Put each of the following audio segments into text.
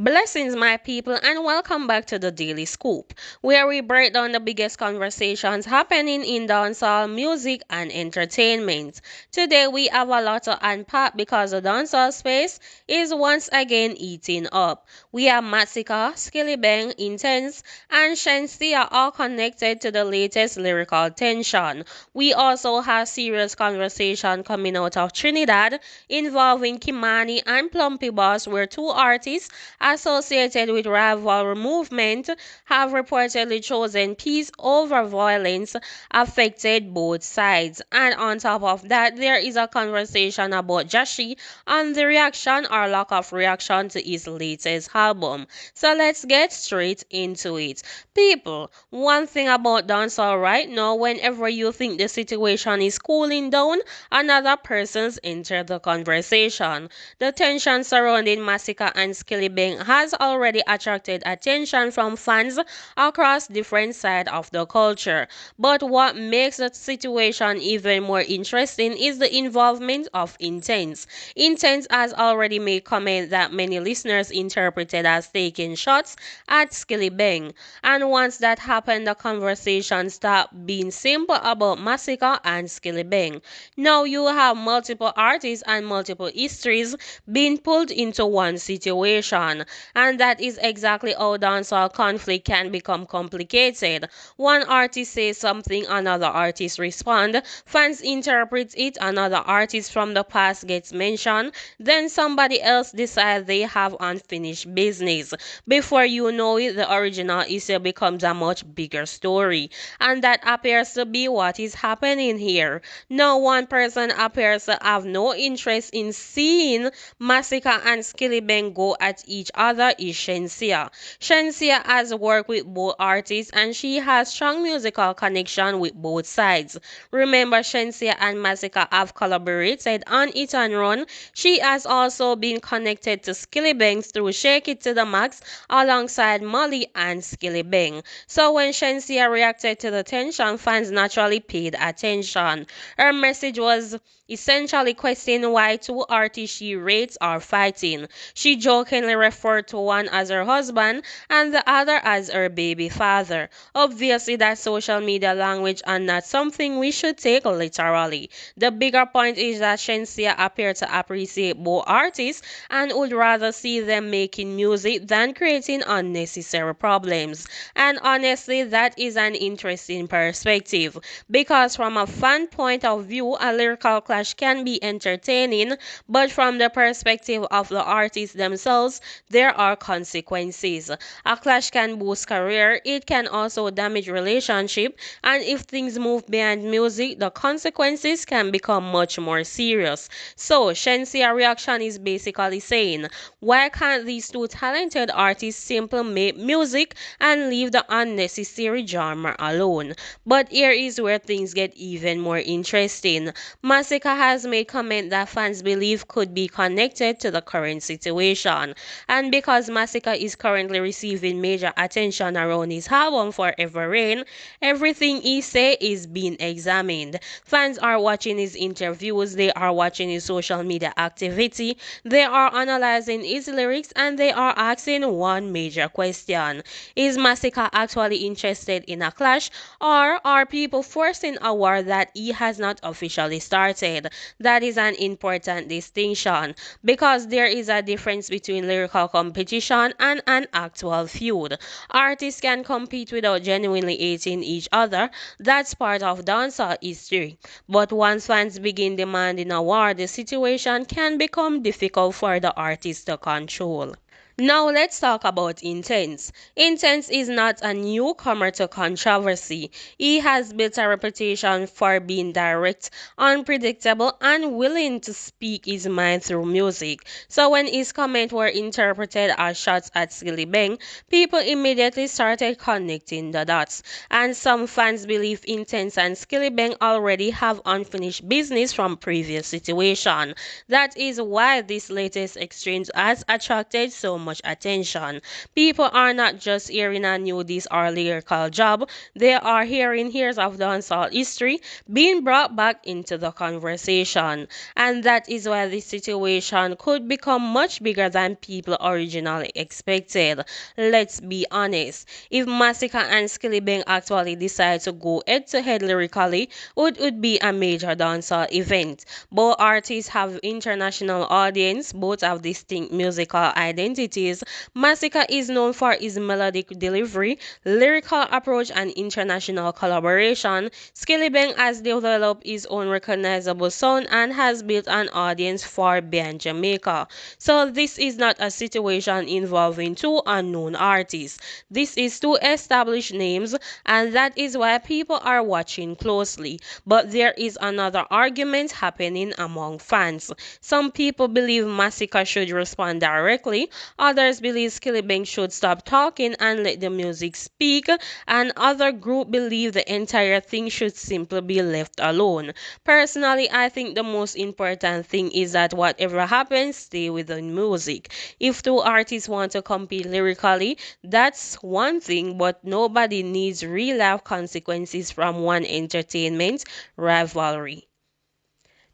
Blessings, my people, and welcome back to the Daily Scoop, where we break down the biggest conversations happening in dancehall music and entertainment. Today, we have a lot to unpack because the dancehall space is once again eating up. We have Masicka, Skillibeng, Intense, and Shenseea all connected to the latest lyrical tension. We also have serious conversation coming out of Trinidad involving Kimani and Plumpy Boss, where two artists associated with rival movement have reportedly chosen peace over violence affected both sides. And on top of that, there is a conversation about Jashi and the reaction or lack of reaction to his latest album. So let's get straight into it. People, one thing about dancehall right now, whenever you think the situation is cooling down, another person's enter the conversation. The tension surrounding Masicka and Skillibeng has already attracted attention from fans across different sides of the culture. But what makes the situation even more interesting is the involvement of Intense. Intense has already made comment that many listeners interpreted as taking shots at Skillibeng. And once that happened, the conversation stopped being simple about Masicka and Skillibeng. Now you have multiple artists and multiple histories being pulled into one situation, and that is exactly how dancehall conflict can become complicated. One artist says something, another artist respond, fans interpret it, another artist from the past gets mentioned, then somebody else decides they have unfinished business. Before you know it, the original issue becomes a much bigger story, and that appears to be what is happening here. No one person appears to have no interest in seeing Masicka and Skillibeng go at each other is Shenseea. Shenseea has worked with both artists and she has strong musical connection with both sides. Remember, Shenseea and Masicka have collaborated on It and Run. She has also been connected to Skillibeng through Shake It to the Max alongside Molly and Skillibeng. So when Shenseea reacted to the tension, fans naturally paid attention. Her message was essentially questioning why two artists she rates are fighting. She jokingly referred to one as her husband and the other as her baby father. Obviously, that's social media language and not something we should take literally. The bigger point is that Shenseea appeared to appreciate both artists and would rather see them making music than creating unnecessary problems. And honestly, that is an interesting perspective because from a fan point of view, a lyrical clash can be entertaining, but from the perspective of the artists themselves, there are consequences. A clash can boost career, it can also damage relationship, and if things move beyond music, the consequences can become much more serious. So, Shensea's reaction is basically saying, why can't these two talented artists simply make music and leave the unnecessary drama alone? But here is where things get even more interesting. Masicka has made comment that fans believe could be connected to the current situation. And because Masicka is currently receiving major attention around his album Forever Rain, everything he say is being examined. Fans are watching his interviews, they are watching his social media activity, they are analyzing his lyrics, and they are asking one major question. Is Masicka actually interested in a clash, or are people forcing a war that he has not officially started? That is an important distinction because there is a difference between lyrical competition and an actual feud. Artists can compete without genuinely hating each other. That's part of dancehall history. But once fans begin demanding a war, the situation can become difficult for the artist to control. Now let's talk about Intense. Intense is not a newcomer to controversy. He has built a reputation for being direct, unpredictable, and willing to speak his mind through music. So when his comments were interpreted as shots at Skillibeng, people immediately started connecting the dots. And some fans believe Intense and Skillibeng already have unfinished business from previous situation. That is why this latest exchange has attracted so much attention. People are not just hearing a new disc or lyrical job, they are hearing years of dancehall history being brought back into the conversation. And that is why this situation could become much bigger than people originally expected. Let's be honest. If Masicka and Skillibeng actually decide to go head to head lyrically, it would be a major dancehall event. Both artists have international audience, both have distinct musical identities. Masicka is known for his melodic delivery, lyrical approach, and international collaboration. Skillibeng has developed his own recognizable sound and has built an audience far beyond Jamaica. So this is not a situation involving two unknown artists. This is two established names, and that is why people are watching closely. But there is another argument happening among fans. Some people believe Masicka should respond directly, others believe Skillibeng should stop talking and let the music speak, and other group believe the entire thing should simply be left alone. Personally, I think the most important thing is that whatever happens, stay with the music. If two artists want to compete lyrically, that's one thing, but nobody needs real life consequences from one entertainment rivalry.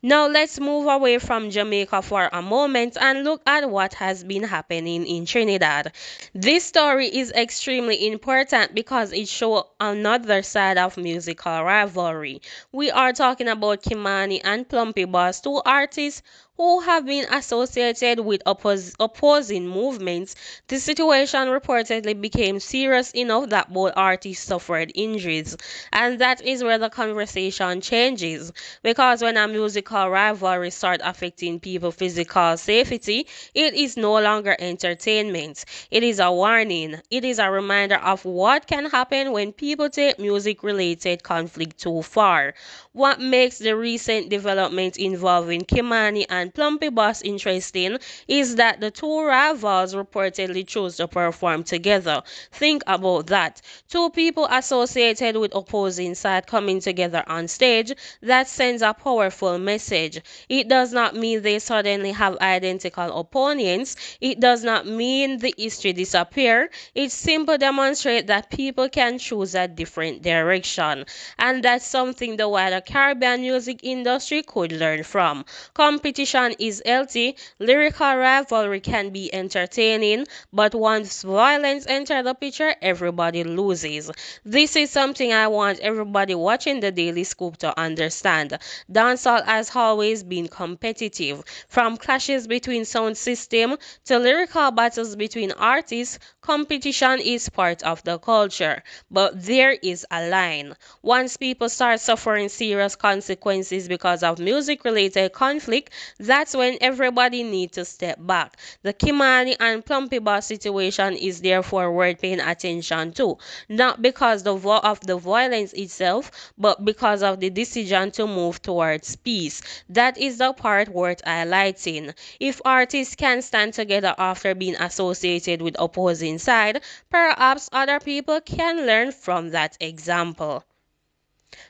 Now let's move away from Jamaica for a moment and look at what has been happening in Trinidad. This story is extremely important because it shows another side of musical rivalry. We are talking about Kimani and Plumpy Boss, two artists who have been associated with opposing movements. The situation reportedly became serious enough that both artists suffered injuries. And that is where the conversation changes. Because when a musical rivalry starts affecting people's physical safety, it is no longer entertainment. It is a warning. It is a reminder of what can happen when people take music-related conflict too far. What makes the recent development involving Kimani and Plumpy Boss interesting is that the two rivals reportedly chose to perform together. Think about that. Two people associated with opposing sides coming together on stage, that sends a powerful message. It does not mean they suddenly have identical opponents. It does not mean the history disappear. It simply demonstrates that people can choose a different direction. And that's something the wider Caribbean music industry could learn from. Competition is healthy, lyrical rivalry can be entertaining, but once violence enters the picture, everybody loses. This is something I want everybody watching the Daily Scoop to understand. Dancehall has always been competitive. From clashes between sound systems to lyrical battles between artists, competition is part of the culture. But there is a line. Once people start suffering serious consequences because of music-related conflict, that's when everybody needs to step back. The Kimani and Plumpy Boss situation is therefore worth paying attention to, not because of the violence itself, but because of the decision to move towards peace. That is the part worth highlighting. If artists can stand together after being associated with opposing side, perhaps other people can learn from that example.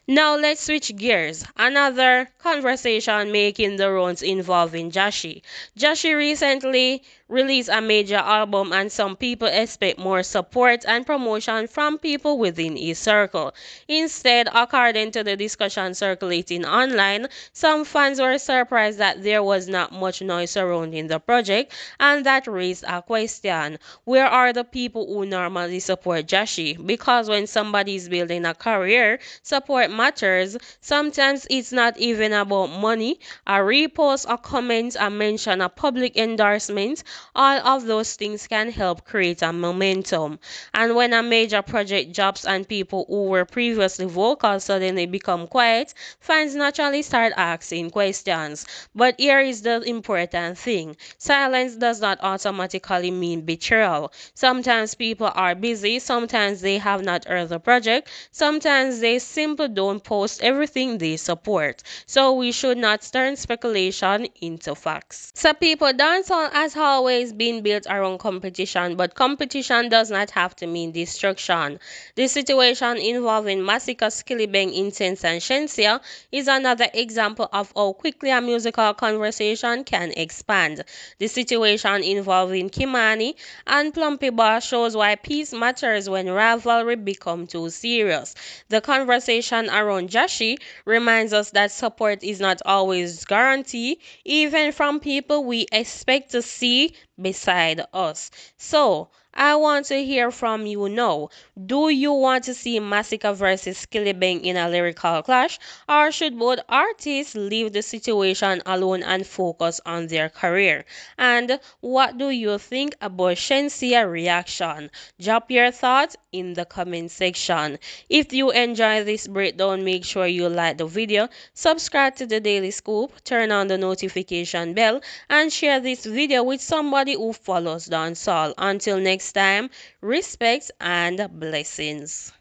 Now let's switch gears. Another conversation making the rounds involving Jashi. Jashi recently released a major album and some people expect more support and promotion from people within his circle. Instead, according to the discussion circulating online, some fans were surprised that there was not much noise surrounding the project, and that raised a question. Where are the people who normally support Jashi? Because when somebody is building a career, support matters. Sometimes it's not even about money. A repost, a comment, a mention, a public endorsement, all of those things can help create a momentum. And when a major project drops and people who were previously vocal suddenly become quiet, fans naturally start asking questions. But here is the important thing. Silence does not automatically mean betrayal. Sometimes people are busy, sometimes they have not heard the project, sometimes they simply don't post everything they support. So we should not turn speculation into facts. So people, dancehall has always always been built around competition, but competition does not have to mean destruction. The situation involving Masicka Skillibeng, Intense, and Shenseea is another example of how quickly a musical conversation can expand. The situation involving Kimani and Plumpy shows why peace matters when rivalry becomes too serious. The conversation around Jashi reminds us that support is not always guaranteed, even from people we expect to see beside us. So, I want to hear from you now. Do you want to see Masicka versus Skillibeng in a lyrical clash, or should both artists leave the situation alone and focus on their career? And what do you think about Shensea's reaction? Drop your thoughts in the comment section. If you enjoy this breakdown, make sure you like the video, subscribe to the Daily Scoop, turn on the notification bell, and share this video with somebody who follows dancehall. Until next time, respect and blessings.